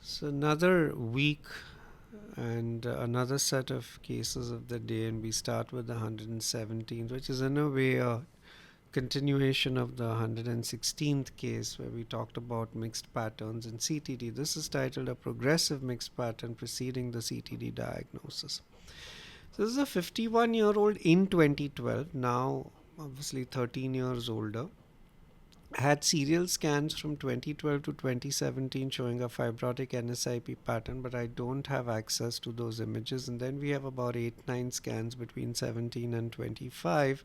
So another week and another set of cases of the day, and we start with the 117th, which is in a way a continuation of the 116th case where we talked about mixed patterns in CTD. This is titled A Progressive Mixed Pattern Preceding the CTD Diagnosis. So this is a 51-year-old in 2012, now obviously 13 years older. Had serial scans from 2012 to 2017 showing a fibrotic NSIP pattern, but I don't have access to those images. And then we have about 8-9 scans between 17 and 25,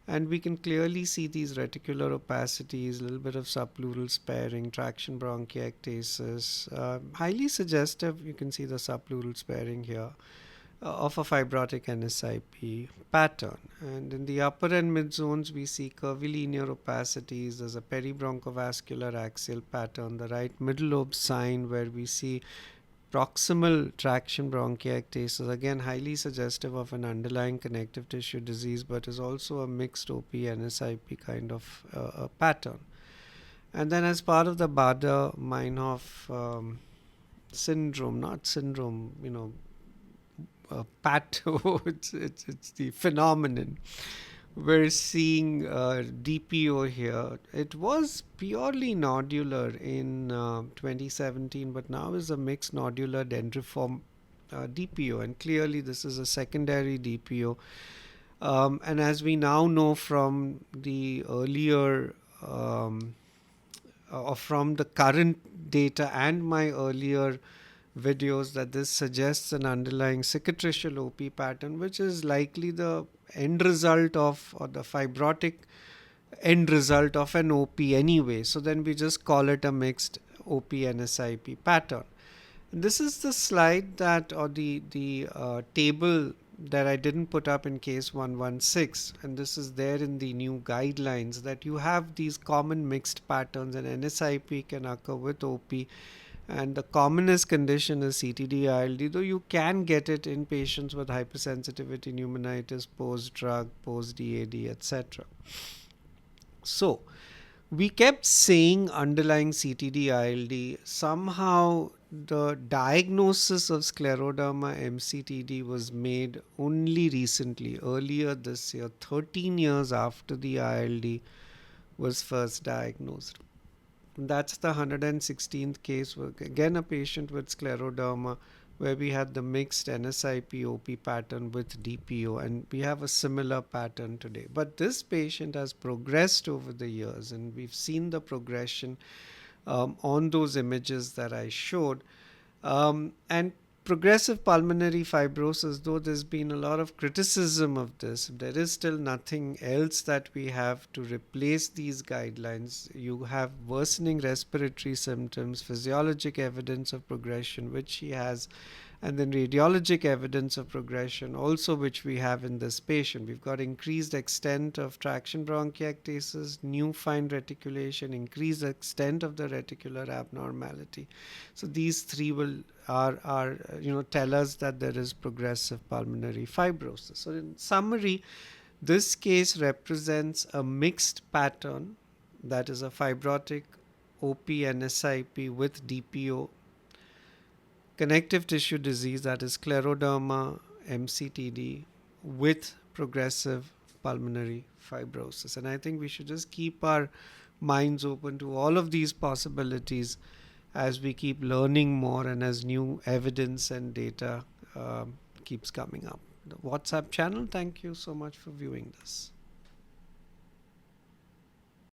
and we can clearly see these reticular opacities, a little bit of subpleural sparing, traction bronchiectasis, highly suggestive. You can see the subpleural sparing here of a fibrotic NSIP pattern. And in the upper and mid zones, we see curvilinear opacities. There's a peribronchovascular axial pattern, the right middle lobe sign where we see proximal traction bronchiectasis, again highly suggestive of an underlying connective tissue disease, but is also a mixed OP NSIP kind of a pattern. And then as part of the Bader-Meinhof syndrome, not syndrome, pato, it's the phenomenon. We're seeing DPO here. It was purely nodular in 2017, but now is a mixed nodular dendriform DPO, and clearly this is a secondary DPO. And as we now know from the earlier or from the current data and my earlier videos, that this suggests an underlying cicatricial OP pattern, which is likely the end result of, or the fibrotic end result of an OP anyway. So then we just call it a mixed OP NSIP pattern. And this is the slide that, or the table that I didn't put up in case 116, and this is there in the new guidelines, that you have these common mixed patterns, and NSIP can occur with OP. And the commonest condition is CTD ILD, though you can get it in patients with hypersensitivity pneumonitis, post-drug, post-DAD, etc. So, we kept saying underlying CTD ILD. Somehow, the diagnosis of scleroderma MCTD was made only recently, earlier this year, 13 years after the ILD was first diagnosed. That's the 116th case, again a patient with scleroderma where we had the mixed NSIP OP pattern with DPO, and we have a similar pattern today. But this patient has progressed over the years, and we've seen the progression on those images that I showed. And progressive pulmonary fibrosis, though there's been a lot of criticism of this, there is still nothing else that we have to replace these guidelines. You have worsening respiratory symptoms, physiologic evidence of progression, which she has, and then radiologic evidence of progression also, which we have in this patient. We've got increased extent of traction bronchiectasis, new fine reticulation, increased extent of the reticular abnormality. So these three are tell us that there is progressive pulmonary fibrosis. So in summary, this case represents a mixed pattern, that is a fibrotic OP NSIP with DPO, connective tissue disease, that is scleroderma MCTD with progressive pulmonary fibrosis. And I think we should just keep our minds open to all of these possibilities as we keep learning more and as new evidence and data keeps coming up. The WhatsApp channel, thank you so much for viewing this.